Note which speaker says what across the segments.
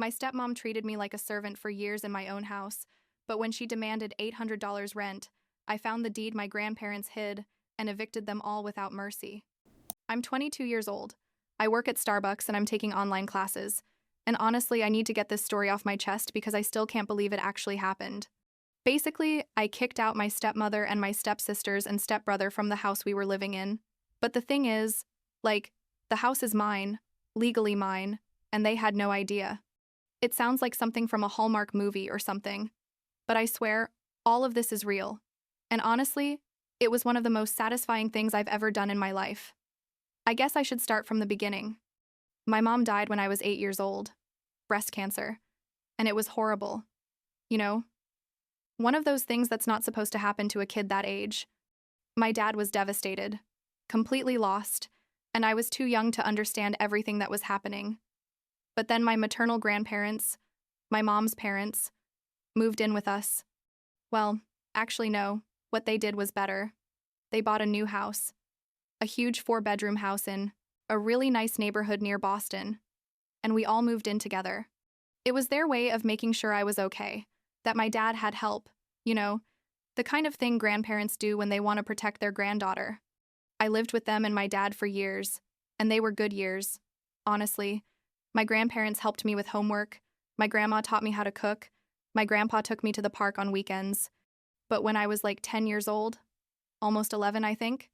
Speaker 1: My stepmom treated me like a servant for years in my own house, but when she demanded $800 rent, I found the deed my grandparents hid and evicted them all without mercy. I'm 22 years old. I work at Starbucks and I'm taking online classes. And honestly, I need to get this story off my chest because I still can't believe it actually happened. Basically, I kicked out my stepmother and my stepsisters and stepbrother from the house we were living in. But the thing is, the house is mine, legally mine, and they had no idea. It sounds like something from a Hallmark movie or something. But I swear, all of this is real. And honestly, it was one of the most satisfying things I've ever done in my life. I guess I should start from the beginning. My mom died when I was 8 years old. Breast cancer. And it was horrible. You know? One of those things that's not supposed to happen to a kid that age. My dad was devastated. Completely lost. And I was too young to understand everything that was happening. But then my maternal grandparents, my mom's parents, moved in with us. Well, actually no, what they did was better. They bought a new house. A huge 4-bedroom house in a really nice neighborhood near Boston. And we all moved in together. It was their way of making sure I was okay, that my dad had help, you know, the kind of thing grandparents do when they want to protect their granddaughter. I lived with them and my dad for years, and they were good years. Honestly, my grandparents helped me with homework, my grandma taught me how to cook, my grandpa took me to the park on weekends. But when I was like 10 years old, almost 11 I think,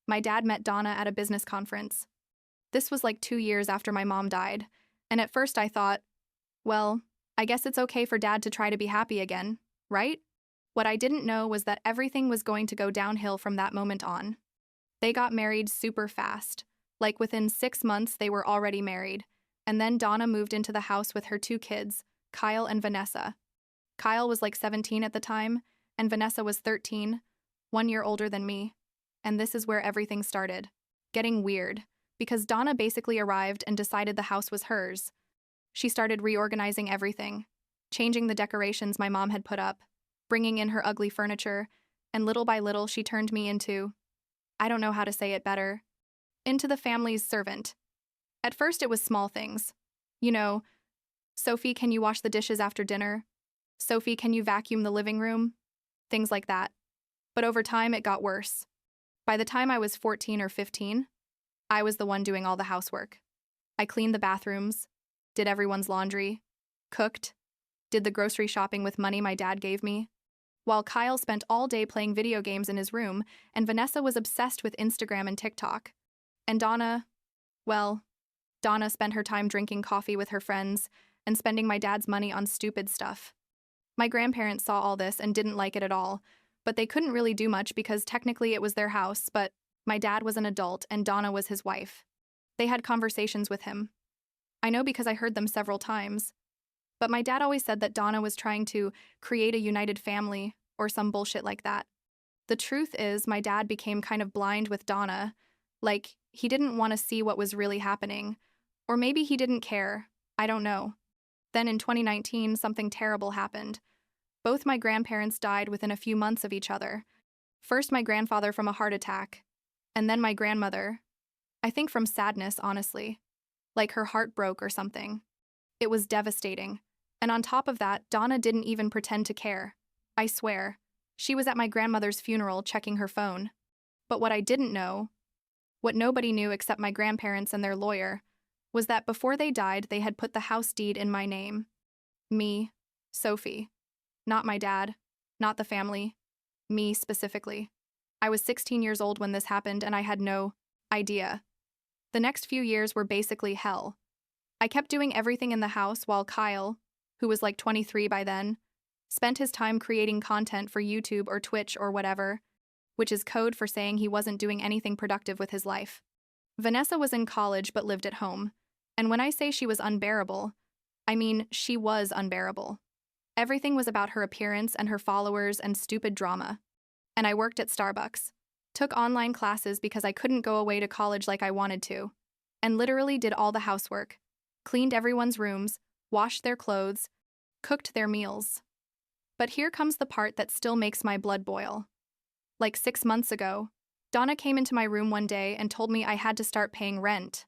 Speaker 1: my dad met Donna at a business conference. This was like 2 years after my mom died, and at first I thought, well, I guess it's okay for dad to try to be happy again, right? What I didn't know was that everything was going to go downhill from that moment on. They got married super fast. Like within 6 months they were already married, and then Donna moved into the house with her 2 kids, Kyle and Vanessa. Kyle was like 17 at the time, and Vanessa was 13, 1 year older than me. And this is where everything started. Getting weird, because Donna basically arrived and decided the house was hers. She started reorganizing everything, changing the decorations my mom had put up, bringing in her ugly furniture, and little by little she turned me into, I don't know how to say it better, into the family's servant. At first it was small things. You know, Sophie, can you wash the dishes after dinner? Sophie, can you vacuum the living room? Things like that. But over time it got worse. By the time I was 14 or 15, I was the one doing all the housework. I cleaned the bathrooms, did everyone's laundry, cooked, did the grocery shopping with money my dad gave me, while Kyle spent all day playing video games in his room and Vanessa was obsessed with Instagram and TikTok. And Donna spent her time drinking coffee with her friends and spending my dad's money on stupid stuff. My grandparents saw all this and didn't like it at all, but they couldn't really do much because technically it was their house, but my dad was an adult and Donna was his wife. They had conversations with him. I know because I heard them several times. But my dad always said that Donna was trying to create a united family or some bullshit like that. The truth is, my dad became kind of blind with Donna. Like, he didn't want to see what was really happening. Or maybe he didn't care. I don't know. Then in 2019, something terrible happened. Both my grandparents died within a few months of each other. First my grandfather from a heart attack, and then my grandmother. I think from sadness, honestly. Like her heart broke or something. It was devastating. And on top of that, Donna didn't even pretend to care. I swear. She was at my grandmother's funeral checking her phone. But what I didn't know, what nobody knew except my grandparents and their lawyer, was that before they died, they had put the house deed in my name. Me, Sophie. Not my dad, not the family. Me specifically. I was 16 years old when this happened and I had no idea. The next few years were basically hell. I kept doing everything in the house while Kyle, who was like 23 by then, spent his time creating content for YouTube or Twitch or whatever, which is code for saying he wasn't doing anything productive with his life. Vanessa was in college but lived at home, and when I say she was unbearable, I mean she was unbearable. Everything was about her appearance and her followers and stupid drama. And I worked at Starbucks, took online classes because I couldn't go away to college like I wanted to, and literally did all the housework, cleaned everyone's rooms, washed their clothes, cooked their meals. But here comes the part that still makes my blood boil. Like 6 months ago, Donna came into my room one day and told me I had to start paying rent.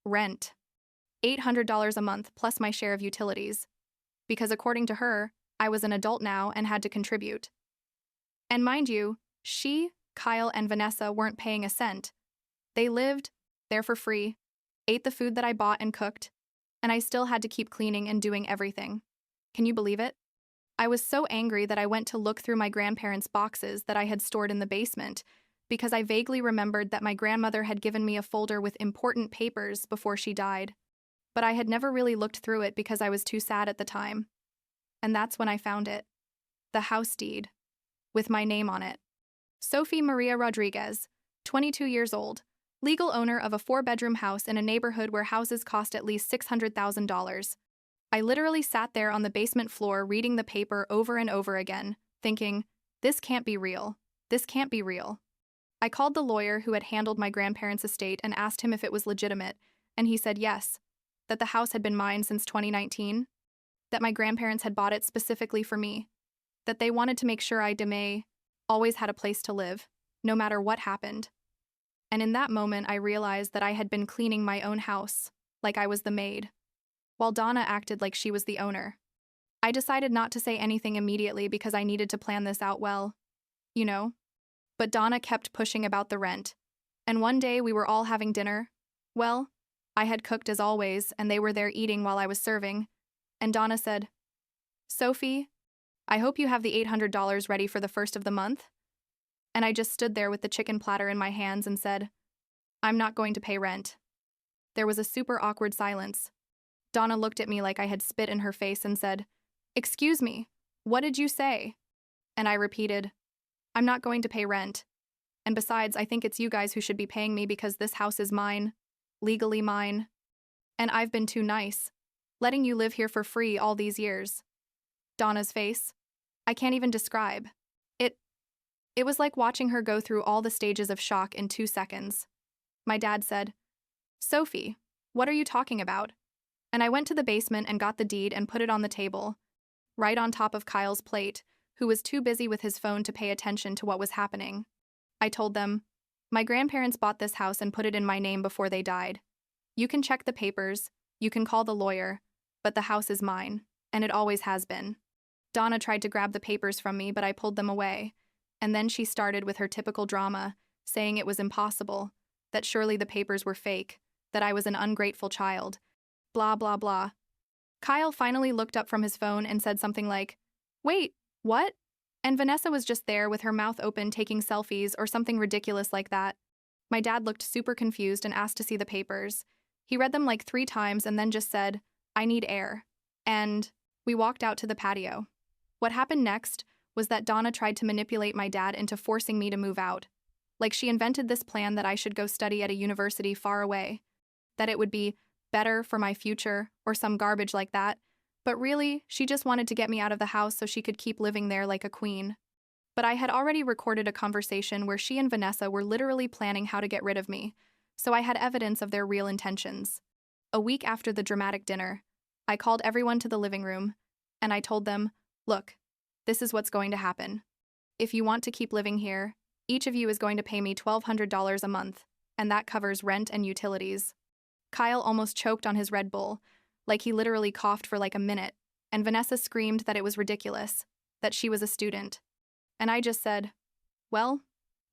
Speaker 1: Rent. $800 a month plus my share of utilities. Because according to her, I was an adult now and had to contribute. And mind you, she, Kyle, and Vanessa weren't paying a cent. They lived there for free, ate the food that I bought and cooked, and I still had to keep cleaning and doing everything. Can you believe it? I was so angry that I went to look through my grandparents' boxes that I had stored in the basement because I vaguely remembered that my grandmother had given me a folder with important papers before she died. But I had never really looked through it because I was too sad at the time. And that's when I found it. The house deed. With my name on it. Sophie Maria Rodriguez, 22 years old, legal owner of a 4-bedroom house in a neighborhood where houses cost at least $600,000. I literally sat there on the basement floor reading the paper over and over again, thinking, this can't be real. This can't be real. I called the lawyer who had handled my grandparents' estate and asked him if it was legitimate, and he said yes, that the house had been mine since 2019, that my grandparents had bought it specifically for me, that they wanted to make sure I always had a place to live, no matter what happened. And in that moment, I realized that I had been cleaning my own house, like I was the maid, while Donna acted like she was the owner. I decided not to say anything immediately because I needed to plan this out well, you know? But Donna kept pushing about the rent. And one day we were all having dinner. Well, I had cooked as always, and they were there eating while I was serving. And Donna said, Sophie, I hope you have the $800 ready for the first of the month. And I just stood there with the chicken platter in my hands and said, I'm not going to pay rent. There was a super awkward silence. Donna looked at me like I had spit in her face and said, Excuse me, what did you say? And I repeated, I'm not going to pay rent. And besides, I think it's you guys who should be paying me because this house is mine, legally mine. And I've been too nice, letting you live here for free all these years. Donna's face, I can't even describe. It was like watching her go through all the stages of shock in 2 seconds. My dad said, Sophie, what are you talking about? And I went to the basement and got the deed and put it on the table, right on top of Kyle's plate, who was too busy with his phone to pay attention to what was happening. I told them, my grandparents bought this house and put it in my name before they died. You can check the papers, you can call the lawyer, but the house is mine, and it always has been. Donna tried to grab the papers from me, but I pulled them away, and then she started with her typical drama, saying it was impossible, that surely the papers were fake, that I was an ungrateful child. Blah, blah, blah. Kyle finally looked up from his phone and said something like, Wait, what? And Vanessa was just there with her mouth open taking selfies or something ridiculous like that. My dad looked super confused and asked to see the papers. He read them like 3 times and then just said, I need air. And we walked out to the patio. What happened next was that Donna tried to manipulate my dad into forcing me to move out. Like she invented this plan that I should go study at a university far away, that it would be better for my future or some garbage like that, but really, she just wanted to get me out of the house so she could keep living there like a queen. But I had already recorded a conversation where she and Vanessa were literally planning how to get rid of me, so I had evidence of their real intentions. A week after the dramatic dinner, I called everyone to the living room, and I told them, look, this is what's going to happen. If you want to keep living here, each of you is going to pay me $1,200 a month, and that covers rent and utilities. Kyle almost choked on his Red Bull, like he literally coughed for like a minute, and Vanessa screamed that it was ridiculous, that she was a student. And I just said, well,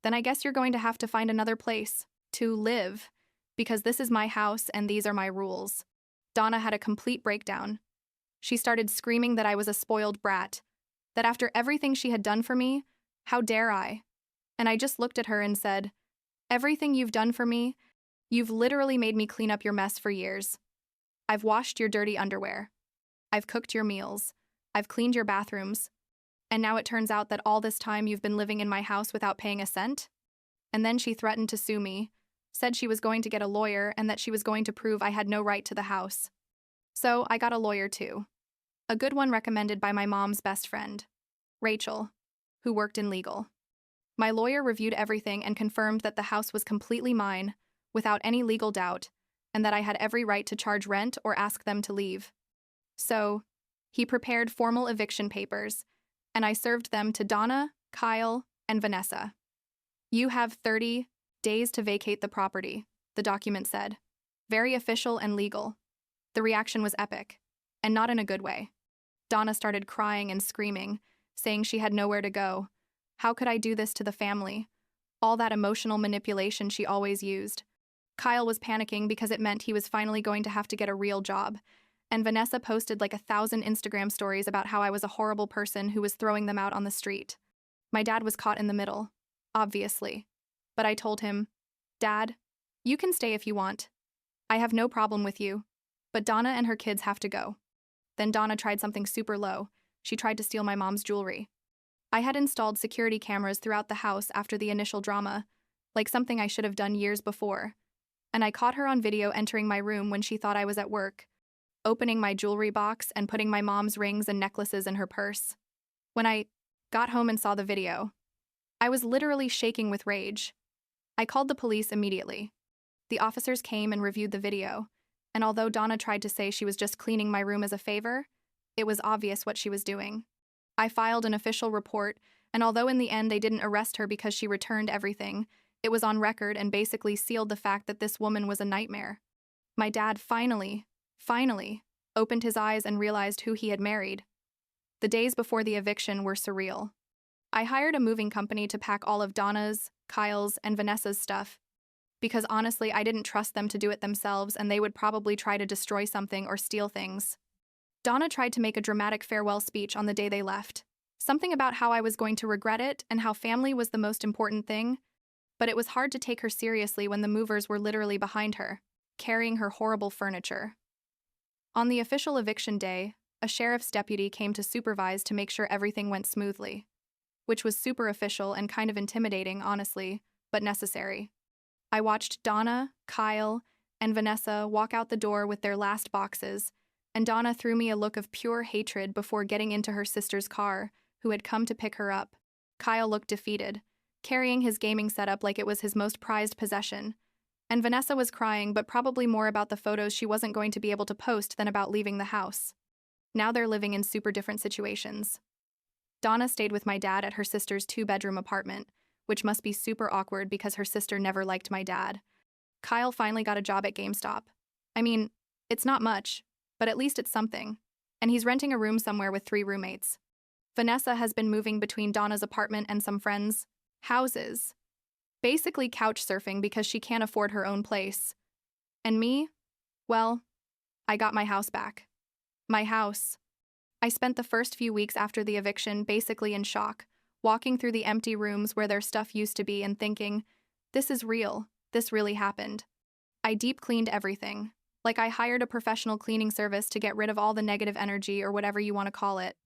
Speaker 1: then I guess you're going to have to find another place to live, because this is my house and these are my rules. Donna had a complete breakdown. She started screaming that I was a spoiled brat, that after everything she had done for me, how dare I? And I just looked at her and said, everything you've done for me, you've literally made me clean up your mess for years. I've washed your dirty underwear. I've cooked your meals. I've cleaned your bathrooms. And now it turns out that all this time you've been living in my house without paying a cent? And then she threatened to sue me, said she was going to get a lawyer and that she was going to prove I had no right to the house. So I got a lawyer too. A good one recommended by my mom's best friend, Rachel, who worked in legal. My lawyer reviewed everything and confirmed that the house was completely mine, without any legal doubt, and that I had every right to charge rent or ask them to leave. So, he prepared formal eviction papers, and I served them to Donna, Kyle, and Vanessa. You have 30 days to vacate the property, the document said. Very official and legal. The reaction was epic, and not in a good way. Donna started crying and screaming, saying she had nowhere to go. How could I do this to the family? All that emotional manipulation she always used. Kyle was panicking because it meant he was finally going to have to get a real job, and Vanessa posted like 1,000 Instagram stories about how I was a horrible person who was throwing them out on the street. My dad was caught in the middle, obviously. But I told him, "Dad, you can stay if you want. I have no problem with you. But Donna and her kids have to go." Then Donna tried something super low. She tried to steal my mom's jewelry. I had installed security cameras throughout the house after the initial drama, like something I should have done years before. And I caught her on video entering my room when she thought I was at work, opening my jewelry box and putting my mom's rings and necklaces in her purse. When I got home and saw the video, I was literally shaking with rage. I called the police immediately. The officers came and reviewed the video, and although Donna tried to say she was just cleaning my room as a favor, it was obvious what she was doing. I filed an official report, and although in the end they didn't arrest her because she returned everything, it was on record and basically sealed the fact that this woman was a nightmare. My dad finally, opened his eyes and realized who he had married. The days before the eviction were surreal. I hired a moving company to pack all of Donna's, Kyle's, and Vanessa's stuff, because honestly I didn't trust them to do it themselves and they would probably try to destroy something or steal things. Donna tried to make a dramatic farewell speech on the day they left. Something about how I was going to regret it and how family was the most important thing, but it was hard to take her seriously when the movers were literally behind her, carrying her horrible furniture. On the official eviction day, a sheriff's deputy came to supervise to make sure everything went smoothly, which was super official and kind of intimidating, honestly, but necessary. I watched Donna, Kyle, and Vanessa walk out the door with their last boxes, and Donna threw me a look of pure hatred before getting into her sister's car, who had come to pick her up. Kyle looked defeated, carrying his gaming setup like it was his most prized possession. And Vanessa was crying, but probably more about the photos she wasn't going to be able to post than about leaving the house. Now they're living in super different situations. Donna stayed with my dad at her sister's 2-bedroom apartment, which must be super awkward because her sister never liked my dad. Kyle finally got a job at GameStop. I mean, it's not much, but at least it's something. And he's renting a room somewhere with 3 roommates. Vanessa has been moving between Donna's apartment and some friends' houses, basically couch surfing because she can't afford her own place. And me? Well, I got my house back. My house. I spent the first few weeks after the eviction basically in shock, walking through the empty rooms where their stuff used to be and thinking, this is real, this really happened. I deep cleaned everything. Like I hired a professional cleaning service to get rid of all the negative energy or whatever you want to call it.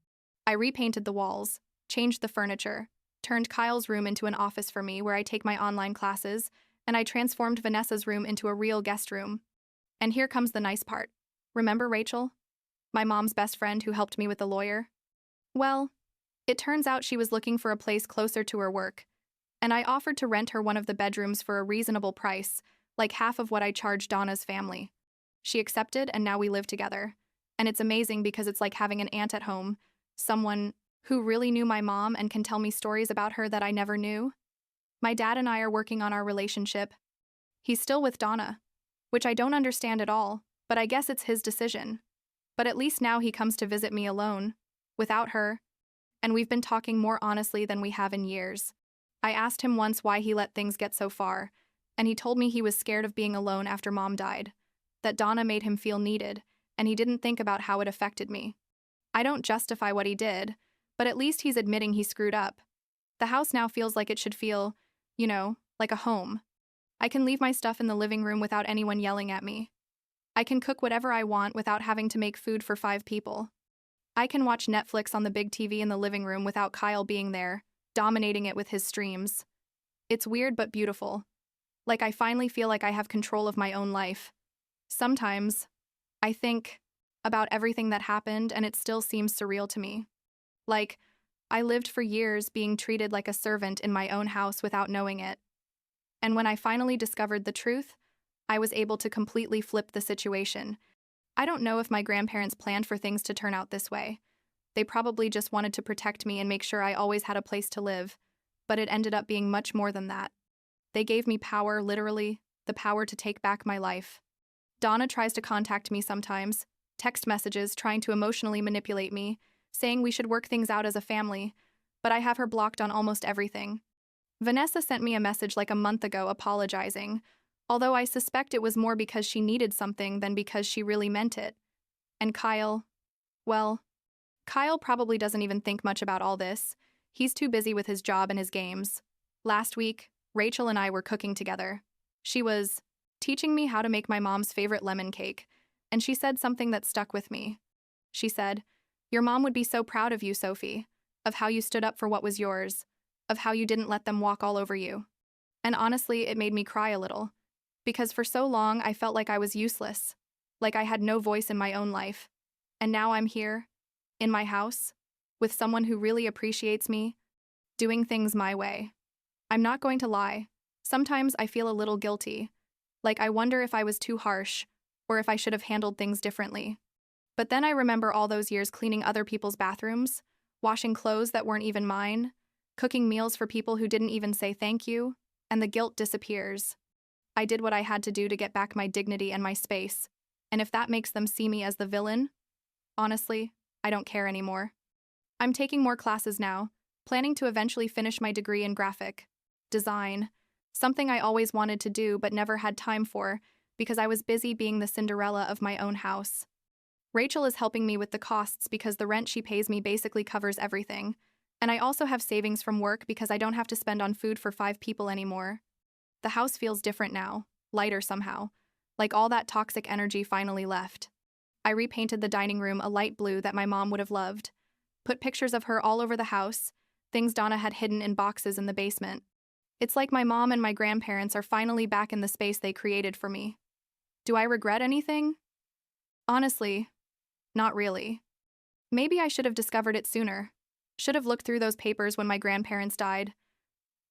Speaker 1: I repainted the walls, changed the furniture, turned Kyle's room into an office for me where I take my online classes, and I transformed Vanessa's room into a real guest room. And here comes the nice part. Remember Rachel? My mom's best friend who helped me with the lawyer? Well, it turns out she was looking for a place closer to her work, and I offered to rent her one of the bedrooms for a reasonable price, like half of what I charged Donna's family. She accepted, and now we live together. And it's amazing because it's like having an aunt at home, someone who really knew my mom and can tell me stories about her that I never knew. My dad and I are working on our relationship. He's still with Donna, which I don't understand at all, but I guess it's his decision. But at least now he comes to visit me alone, without her, and we've been talking more honestly than we have in years. I asked him once why he let things get so far, and he told me he was scared of being alone after Mom died, that Donna made him feel needed, and he didn't think about how it affected me. I don't justify what he did, but at least he's admitting he screwed up. The house now feels like it should feel, like a home. I can leave my stuff in the living room without anyone yelling at me. I can cook whatever I want without having to make food for 5 people. I can watch Netflix on the big TV in the living room without Kyle being there, dominating it with his streams. It's weird but beautiful. Like I finally feel like I have control of my own life. Sometimes, I think about everything that happened and it still seems surreal to me. Like, I lived for years being treated like a servant in my own house without knowing it. And when I finally discovered the truth, I was able to completely flip the situation. I don't know if my grandparents planned for things to turn out this way. They probably just wanted to protect me and make sure I always had a place to live, but it ended up being much more than that. They gave me power, literally, the power to take back my life. Donna tries to contact me sometimes, text messages trying to emotionally manipulate me, saying we should work things out as a family, but I have her blocked on almost everything. Vanessa sent me a message like a month ago apologizing, although I suspect it was more because she needed something than because she really meant it. And Kyle, well, Kyle probably doesn't even think much about all this. He's too busy with his job and his games. Last week, Rachel and I were cooking together. She was teaching me how to make my mom's favorite lemon cake, and she said something that stuck with me. She said, "Your mom would be so proud of you, Sophie, of how you stood up for what was yours, of how you didn't let them walk all over you." And honestly, it made me cry a little, because for so long I felt like I was useless, like I had no voice in my own life. And now I'm here, in my house, with someone who really appreciates me, doing things my way. I'm not going to lie. Sometimes I feel a little guilty, like I wonder if I was too harsh, or if I should have handled things differently. But then I remember all those years cleaning other people's bathrooms, washing clothes that weren't even mine, cooking meals for people who didn't even say thank you, and the guilt disappears. I did what I had to do to get back my dignity and my space, and if that makes them see me as the villain, honestly, I don't care anymore. I'm taking more classes now, planning to eventually finish my degree in graphic design, something I always wanted to do but never had time for because I was busy being the Cinderella of my own house. Rachel is helping me with the costs because the rent she pays me basically covers everything, and I also have savings from work because I don't have to spend on food for 5 people anymore. The house feels different now, lighter somehow, like all that toxic energy finally left. I repainted the dining room a light blue that my mom would have loved, put pictures of her all over the house, things Donna had hidden in boxes in the basement. It's like my mom and my grandparents are finally back in the space they created for me. Do I regret anything? Honestly, not really. Maybe I should have discovered it sooner. Should have looked through those papers when my grandparents died.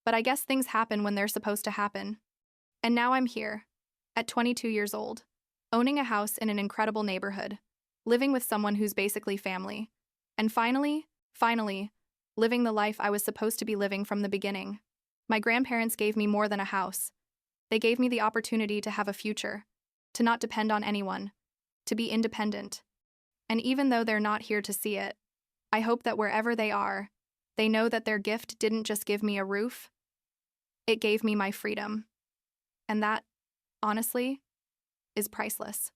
Speaker 1: But I guess things happen when they're supposed to happen. And now I'm here, at 22 years old, owning a house in an incredible neighborhood, living with someone who's basically family. And finally, living the life I was supposed to be living from the beginning. My grandparents gave me more than a house. They gave me the opportunity to have a future, to not depend on anyone, to be independent. And even though they're not here to see it, I hope that wherever they are, they know that their gift didn't just give me a roof, it gave me my freedom. And that, honestly, is priceless.